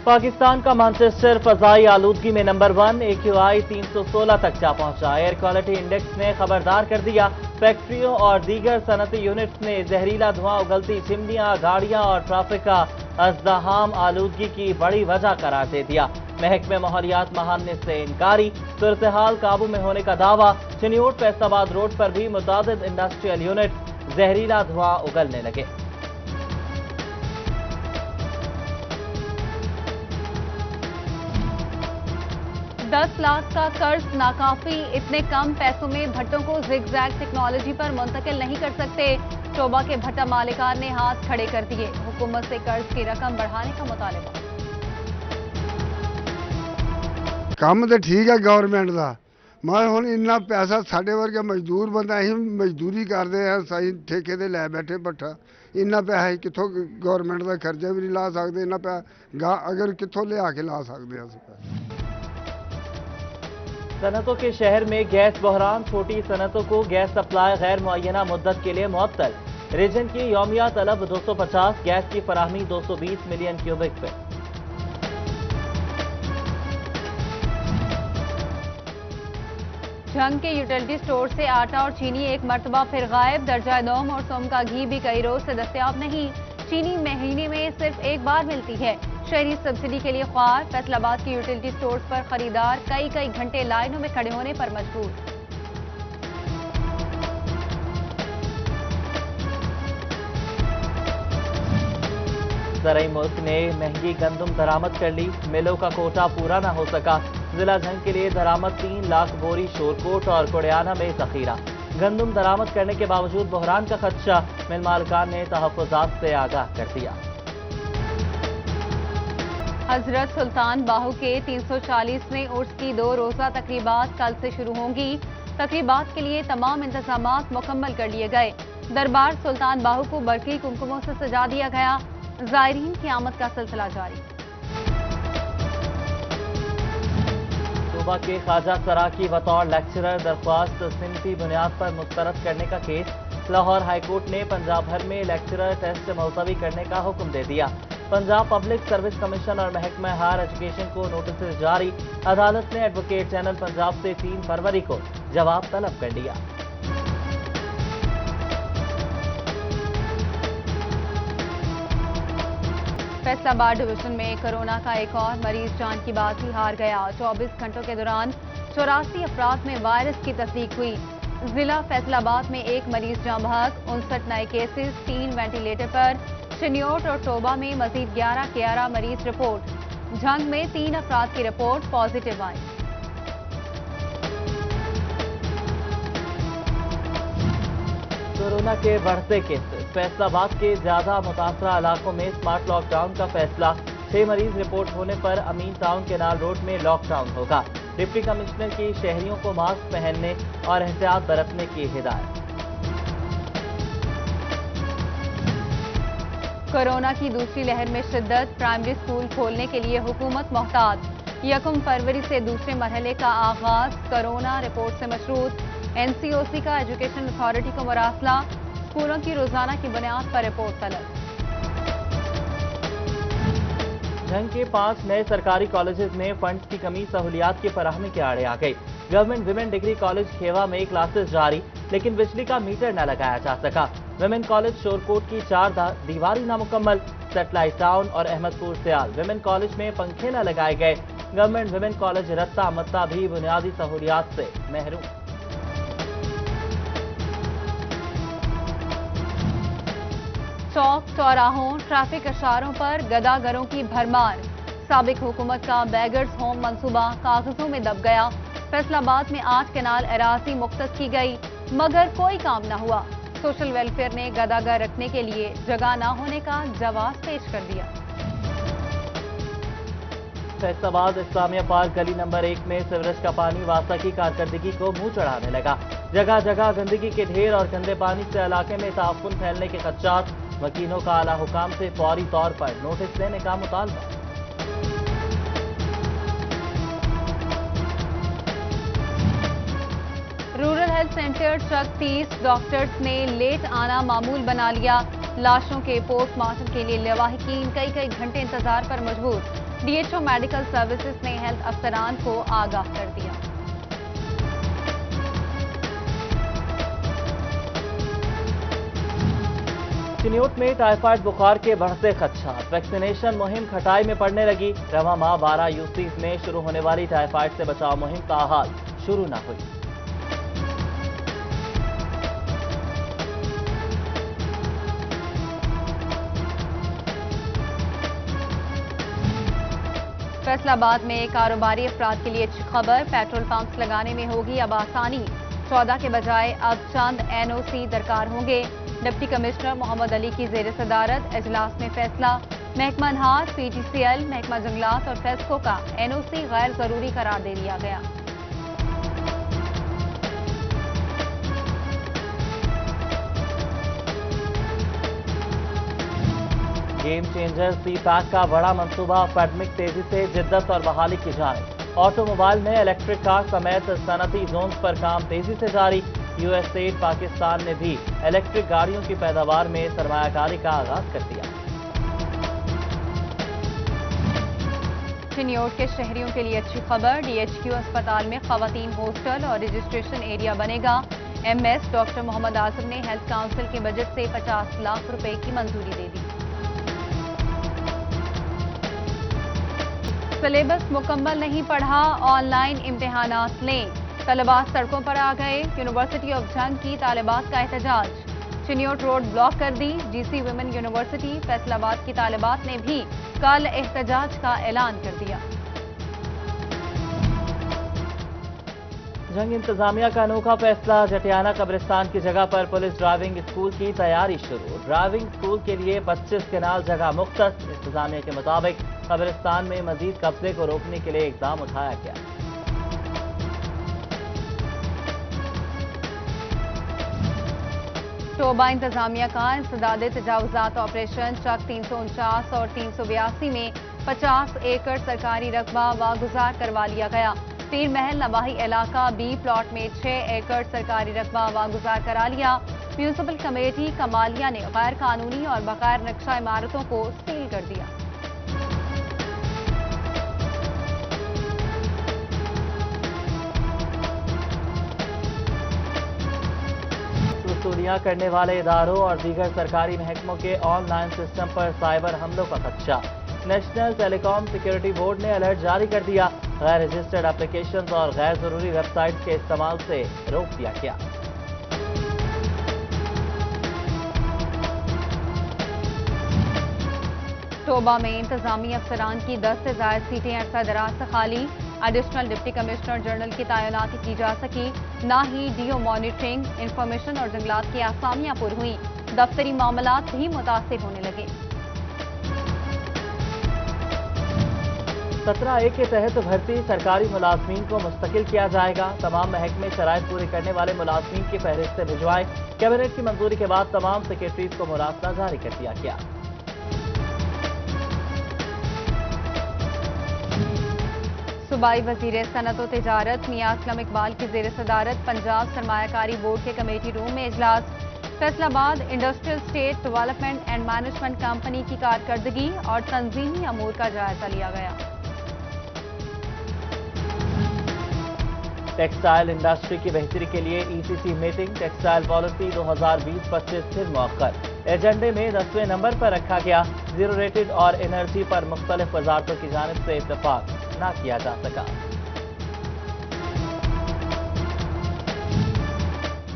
पाकिस्तान का मैनचेस्टर फजाई आलूदगी में नंबर 1 AQI 316 तक जा पहुंचा। एयर क्वालिटी इंडेक्स ने खबरदार कर दिया। फैक्ट्रियों और दीगर सनती यूनिट्स ने जहरीला धुआं, उगलती चिमनियां, गाड़ियां और ट्रैफिक का अज़्दहाम आलूदगी की बड़ी वजह करार दे दिया। महकमे माहौलियात महानने से इनकारी, सूरत-ए-हाल काबू में होने का दावा। चिन्योट फैसलाबाद रोड पर भी मुतादिद इंडस्ट्रियल यूनिट जहरीला धुआं उगलने लगे। 10 लाख का कर्ज नाकाफी, इतने कम पैसों में भट्टों को जिग-जैग टेक्नोलॉजी पर मुंतकिल नहीं कर सकते। शोबा के भट्टा मालिकान ने हाथ खड़े कर दिए। हुकूमत से कर्ज की रकम बढ़ाने का मुतालबा। ਕੰਮ ਤੇ ਠੀਕ ਹੈ ਗਵਰਨਮੈਂਟ ਦਾ, ਮगर ਹੁਣ ਇੰਨਾ ਪੈਸਾ ਸਾਡੇ ਵਰਗੇ ਮਜ਼ਦੂਰ ਬੰਦਾ ਅਸੀਂ ਮਜ਼ਦੂਰੀ ਕਰਦੇ ਆ, ਸਹੀ ਠੇਕੇ ਤੇ ਲੈ ਬੈਠੇ ਭੱਠਾ, ਇੰਨਾ ਪੈਸਾ ਕਿੱਥੋਂ ਗਵਰਨਮੈਂਟ ਦਾ ਖਰਚਾ ਵੀ ਨਹੀਂ ਲਾ ਸਕਦੇ, ਇੰਨਾ ਪੈਸਾ ਅਗਰ ਕਿੱਥੋਂ ਲਿਆ ਕੇ ਲਾ ਸਕਦੇ ਆ ਅਸੀਂ। सनतों के शहर में गैस बहरान, छोटी सनतों को गैस सप्लाई गैर मुअय्यना मुद्दत के लिए मुअत्तल। रीजन की यौमिया तलब 250, गैस की फराहमी 220 मिलियन क्यूबिक फीट। झंग के यूटिलिटी स्टोर से आटा और चीनी एक मरतबा फिर गायब। दर्जा दोम और सोम का घी भी कई रोज से दस्तयाब नहीं। चीनी महीने में सिर्फ एक बार मिलती है। शहरी सब्सिडी के लिए ख्वार। फैसलाबाद के यूटिलिटी स्टोर्स पर खरीदार कई घंटे लाइनों में खड़े होने पर मजबूर। ज़राई मुल्क ने महंगी गंदम दरामद कर ली। मिलों का कोटा पूरा न हो सका। जिला झंग के लिए दरामद 3 लाख बोरी शोरकोट और कुड़ियाना में जखीरा। गंदम दरामद करने के बावजूद बहरान का खदशा। मिल मालिकान ने तहफ़्फ़ुज़ात से आगाह कर दिया। हजरत सुल्तान बाहू के 340वें उर्स की 2 रोज़ा तकरीबात कल से शुरू होंगी। तकरीबात के लिए तमाम इंतजामात मुकम्मल कर लिए गए। दरबार सुल्तान बाहू को बरकी कुमकुमों से सजा दिया गया। ज़ायरीन की आमद का सिलसिला जारी। सूबा के ख्वाजा सरा की बतौर लेक्चरर दरख्वास्त सिनफी बुनियाद पर मुस्तरद करने का केस। लाहौर हाईकोर्ट ने पंजाब भर में लेक्चरर टेस्ट मुलतवी करने का हुक्म दे दिया। पंजाब पब्लिक सर्विस कमीशन और महकमा हायर एजुकेशन को नोटिस जारी। अदालत ने एडवोकेट जनरल पंजाब से 3 फरवरी को जवाब तलब कर लिया। फैसलाबाद डिवीजन में कोरोना का एक और मरीज जान की बाजी हार गया। 24 घंटों के दौरान 84 अफराद में वायरस की तस्दीक हुई। जिला फैसलाबाद में एक मरीज जाँ बहक, 59 नए केसेस, 3 वेंटिलेटर पर। चिन्योट और टोबा में मजीद 11 मरीज रिपोर्ट। झंग में 3 अफराद की रिपोर्ट पॉजिटिव आई। कोरोना के बढ़ते केसेस। फैसलाबाद के ज्यादा मुतासरा इलाकों में स्मार्ट लॉकडाउन का फैसला। 6 मरीज रिपोर्ट होने पर अमीन टाउन केनाल रोड में लॉकडाउन होगा। डिप्टी कमिश्नर की शहरियों को मास्क पहनने और एहतियात बरतने की हिदायत। कोरोना की दूसरी लहर में शिद्दत। प्राइमरी स्कूल खोलने के लिए हुकूमत मोहतात। 1 फरवरी से दूसरे मरहले का आगाज। कोरोना रिपोर्ट से मशरूत। NCOC का एजुकेशन अथॉरिटी को मुरासला। स्कूलों की रोजाना की बुनियाद पर रिपोर्ट तलब। झंग के 5 नए सरकारी कॉलेजेस में फंड्स की कमी सहूलियात की फराहमी के आड़े आ गई। गवर्नमेंट विमेन डिग्री कॉलेज खेवा में क्लासेस जारी, लेकिन बिजली का मीटर न लगाया जा सका। विमेन कॉलेज शोरकोट की 4 दीवारी नामुकम्मल। सेटेलाइट टाउन और अहमदपुर सियाल विमेन कॉलेज में पंखे न लगाए गए। गवर्नमेंट विमेन कॉलेज रत्ता मत्ता भी बुनियादी सहूलियात से महरूम। चौक चौराहों, ट्रैफिक इशारों पर गदागरों की भरमार। साबिक हुकूमत का बैगर्स होम मंसूबा कागजों में दब गया। फैसलाबाद में 8 कैनाल अराजी मुख्तस की गई, मगर कोई काम न हुआ। सोशल वेलफेयर ने गदागर रखने के लिए जगह न होने का जवाब पेश कर दिया। फैसलाबाद इस्लामिया पार्क गली नंबर 1 में सीवरेज का पानी वासा की कारकर्दगी को मुंह चढ़ाने लगा। जगह जगह गंदगी के ढेर और गंदे पानी से इलाके में ताफुन फैलने के खदशात। वकीलों का आला हुकाम से फौरी तौर पर नोटिस लेने का मुतालबा। रूरल हेल्थ सेंटर चक 30 डॉक्टर्स ने लेट आना मामूल बना लिया। लाशों के पोस्टमार्टम के लिए लवाहिकीन कई घंटे इंतजार पर मजबूर। DHO میڈیکل سروسز نے ہیلتھ افسران کو آگاہ کر دیا۔ چنیوٹ میں ٹائیفائڈ بخار کے بڑھتے خدشات، ویکسینیشن مہم کھٹائی میں پڑنے لگی۔ رواں ماہ 12 UCs میں شروع ہونے والی ٹائیفائڈ سے بچاؤ مہم کا آغاز شروع نہ ہوئی۔ فیصل آباد میں کاروباری افراد کے لیے اچھی خبر، پیٹرول پمپس لگانے میں ہوگی اب آسانی، 14 کے بجائے اب چند NOC درکار ہوں گے۔ ڈپٹی کمشنر محمد علی کی زیر صدارت اجلاس میں فیصلہ، محکمہ انہار، PTCL، محکمہ جنگلات اور فیسکو کا NOC غیر ضروری قرار دے دیا گیا۔ گیم چینجر سی پیک کا بڑا منصوبہ، پیڈمک تیزی سے جدت اور بحالی کی جانب، آٹو موبائل میں الیکٹرک کار سمیت صنعتی زونز پر کام تیزی سے جاری۔ USA پاکستان نے بھی الیکٹرک گاڑیوں کی پیداوار میں سرمایہ کاری کا آغاز کر دیا۔ چنیوٹ کے شہریوں کے لیے اچھی خبر، DHQ اسپتال میں خواتین ہاسٹل اور رجسٹریشن ایریا بنے گا۔ MS ڈاکٹر محمد اعظم نے ہیلتھ کونسل کے بجٹ سے 50 لاکھ روپے کی منظوری دے دی۔ سلیبس مکمل نہیں پڑھا، آن لائن امتحانات لیں، طلباء سڑکوں پر آ گئے، یونیورسٹی آف جنگ کی طالبات کا احتجاج، چنیوٹ روڈ بلاک کر دی۔ GC ویمن یونیورسٹی فیصل آباد کی طالبات نے بھی کل احتجاج کا اعلان کر دیا۔ جنگ انتظامیہ کا انوکھا فیصلہ، جٹیانہ قبرستان کی جگہ پر پولیس ڈرائیونگ اسکول کی تیاری شروع، ڈرائیونگ اسکول کے لیے 25 کنال جگہ مختص، انتظامیہ کے مطابق قبرستان میں مزید قبضے کو روکنے کے لیے اقدام اٹھایا گیا۔ شعبہ انتظامیہ کا انسداد تجاوزات آپریشن، چک 349 اور 382 میں 50 ایکڑ سرکاری رقبہ واگزار کروا لیا گیا۔ پیر محل نواحی علاقہ B پلاٹ میں 6 ایکڑ سرکاری رقبہ واگزار کرا لیا۔ میونسپل کمیٹی کمالیہ نے غیر قانونی اور بغیر نقشہ عمارتوں کو سیل کر دیا۔ وصولیاں کرنے والے اداروں اور دیگر سرکاری محکموں کے on line system per cyber حملوں کا خدشہ، نیشنل ٹیلی کام سیکیورٹی بورڈ نے الرٹ جاری کر دیا، غیر رجسٹرڈ اپلیکیشنز اور غیر ضروری ویب سائٹس کے استعمال سے روک دیا گیا۔ شعبہ میں انتظامی افسران کی 10 سے زائد سیٹیں عرصہ دراز سے خالی، ایڈیشنل ڈپٹی کمشنر جنرل کی تعیناتی کی جا سکی، نہ ہی DO مانیٹرنگ، انفارمیشن اور جنگلات کی آسامیاں پر ہوئیں، دفتری معاملات بھی متاثر ہونے لگے۔ 17A کے تحت بھرتی سرکاری ملازمین کو مستقل کیا جائے گا، تمام محکمے شرائط پوری کرنے والے ملازمین کی فہرستیں بھجوائیں، کیبنٹ کی منظوری کے بعد تمام سیکریٹریز کو مراسلہ جاری کر دیا گیا۔ صوبائی وزیر صنعت و تجارت میاں اسلم اقبال کی زیر صدارت پنجاب سرمایہ کاری بورڈ کے کمیٹی روم میں اجلاس، فیصل آباد industrial estate development and management company کی کارکردگی اور تنظیمی امور کا جائزہ لیا گیا۔ ٹیکسٹائل انڈسٹری کی بہتری کے لیے ECC میٹنگ، ٹیکسٹائل پالیسی 2020-25 پھر مؤخر، ایجنڈے میں 10ویں نمبر پر رکھا گیا، زیرو ریٹڈ اور انرجی پر مختلف وزارتوں کی جانب سے اتفاق نہ کیا جا سکا۔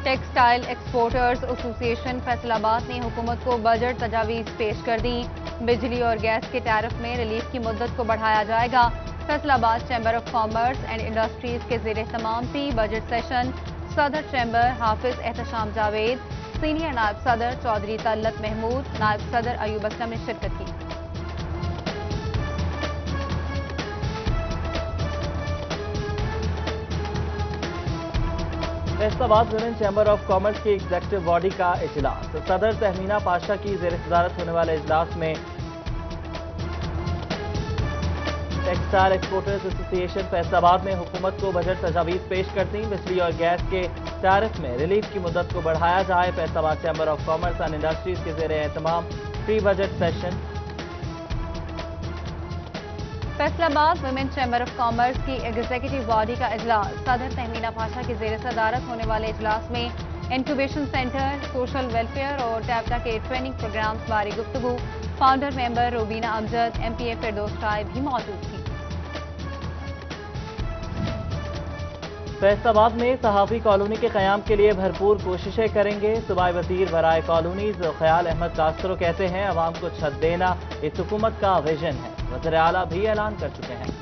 ٹیکسٹائل ایکسپورٹرز ایسوسی ایشن فیصل آباد نے حکومت کو بجٹ تجاویز پیش کر دی، بجلی اور گیس کے ٹیرف میں ریلیف کی مدت کو بڑھایا جائے گا۔ فیصل آباد chamber of commerce and industries کے زیر اہتمام پری بجٹ سیشن، صدر چیمبر حافظ احتشام جاوید، سینئر نائب صدر چودھری طلت محمود، نائب صدر ایوب اسلم نے شرکت کی۔ فیصل آباد ویمن چیمبر آف کامرس کی ایگزیکٹو باڈی کا اجلاس، صدر تہمینہ پاشا کی زیر صدارت ہونے والے اجلاس میں ٹیکسٹائل ایکسپورٹرز ایسوسی ایشن فیصل آباد نے حکومت کو بجٹ تجاویز پیش کر دی، بجلی اور گیس کے ٹیرف میں ریلیف کی مدت کو بڑھایا جائے۔ فیصل آباد chamber of commerce and industries کے زیر اہتمام پری بجٹ سیشن، फैसल आबाद वुमेन चैम्बर ऑफ कॉमर्स की एग्जीक्यूटिव बॉडी का इजलास। सदर तहमीना पाशा की जेर सदारत होने वाले इजलास में इंक्यूबेशन सेंटर, सोशल वेलफेयर और टैबटा के ट्रेनिंग प्रोग्राम्स बारे गुफ्तगू। Founder member Robina Amjad, MPA फिरदौस राय भी मौजूद थी। फैसलाबाद में सहाफी कॉलोनी के क़याम के लिए भरपूर कोशिशें करेंगे। सूबाई वजीर बराए कॉलोनीज ख्याल अहमद कास्त्रो कहते हैं, अवाम को छत देना इस हुकूमत का विजन है। वज़ीर आला भी ऐलान कर चुके हैं।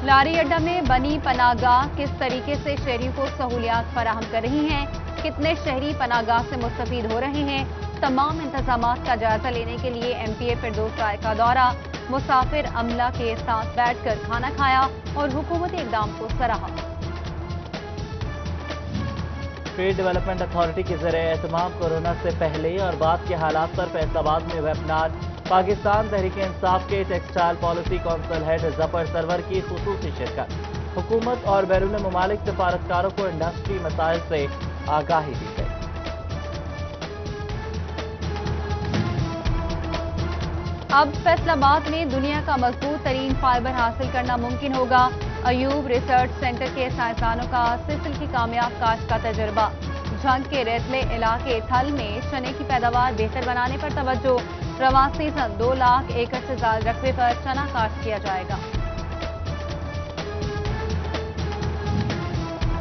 लारी अड्डा में बनी पनागाह किस तरीके से शहरियों को सहूलियात फराहम कर रही हैं, कितने शहरी पनागाह से मुस्तफीद हो रहे हैं, तमाम इंतजामात का जायजा लेने के लिए MPA फिरदौस राय का दौरा। मुसाफिर अमला के साथ बैठकर खाना खाया और हुकूमती इक़दाम को सराहा। ट्रेड डेवलपमेंट अथॉरिटी के ज़रिए एहतमाम कोरोना से पहले और बाद के हालात पर फैसलाबाद में वेबिनार। पाकिस्तान तहरीक इंसाफ के textile policy council head Zafar Sarwar की खुसूसी शिरकत। हुकूमत और बैरून मुमालिक सफारतकारों को इंडस्ट्री मसाइल से आगाही दी गई। अब फैसलाबाद में दुनिया का मजबूत तरीन फाइबर हासिल करना मुमकिन होगा। अयूब रिसर्च सेंटर के साइंसदानों का सिसिल की कामयाब काश्त का तजुर्बा। झंग के रेतले इलाके थल में चने की पैदावार बेहतर बनाने पर तवज्जो। रवां सीजन 2 लाख एकड़ से ज्यादा रकबे पर चना काश्त किया जाएगा।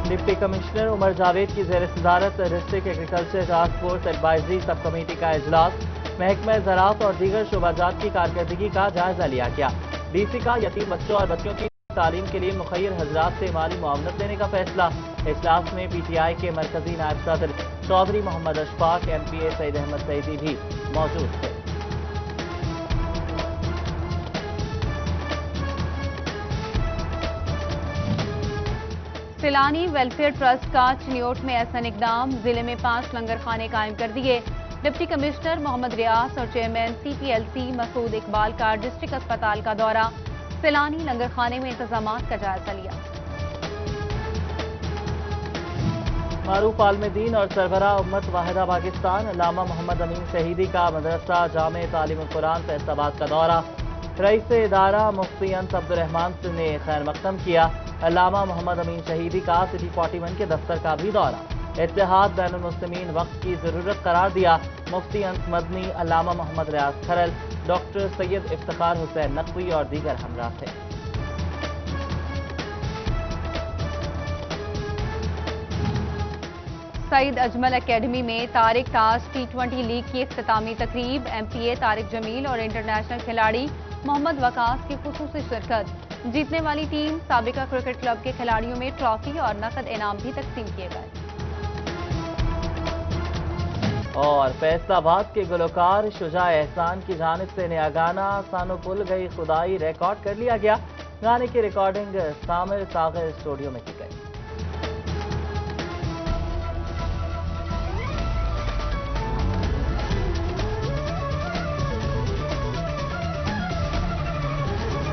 डिप्टी कमिश्नर उमर जावेद की जेर सदारत district agriculture task force advisory sub committee का इजलास। महकमा ज़राअत और दीगर शोबाजात की कारकर्दगी का जायजा लिया गया। DC का यतीम बच्चों और बच्चों की तालीम के लिए मुखैर हजरात से माली मुआवनत देने का फैसला। इजलास में PTI के मरकजी नायब सदर चौधरी मोहम्मद अशफाक, MPA सईद अहमद सईदी भी मौजूद थे। सिलानी वेलफेयर ट्रस्ट का चिन्योट में ऐसा इकदाम। जिले में 5 लंगर खाने कायम कर दिए। डिप्टी कमिश्नर मोहम्मद रियास और चेयरमैन CPLC मसूद इकबाल का डिस्ट्रिक्ट अस्पताल का दौरा। सिलानी लंगर खाने में इंतजामात का जायजा लिया। मारूफ आलमदीन और सरबरा उम्मत वाहिदा पाकिस्तान अल्लामा मोहम्मद अमीन शहीदी का मदरसा जामे तालीम कुरान फैसलाबाद का दौरा। रईस इदारा मुफ्ती अंस अब्दुर्रहमान ने खैर मकदम किया। अल्लामा मोहम्मद अमीन शहीदी का सिटी 41 के दफ्तर का भी दौरा। इत्तेहाद बैनुल मुस्लिमीन वक्त की जरूरत करार दिया। मुफ्ती अंस मदनी, अल्लामा मोहम्मद रियाज खरल, डॉक्टर सैयद इफ्तिखार हुसैन नकवी और दीगर हमरा थे। सईद अजमल एकेडमी में तारिक ताज T20 लीग की इख्तितामी तकरीब। MPA तारिक जमील और इंटरनेशनल खिलाड़ी मोहम्मद वकास की खुसूसी शिरकत। जीतने वाली टीम साबिका क्रिकेट क्लब के खिलाड़ियों में ट्रॉफी और नकद इनाम भी तकसीम किए गए। और फैसलाबाद के गुलकार शुजा एहसान की जानिब से नया गाना सानो पुल गई खुदाई रिकॉर्ड कर लिया गया। गाने की रिकॉर्डिंग सामिर सागर स्टूडियो में की गई।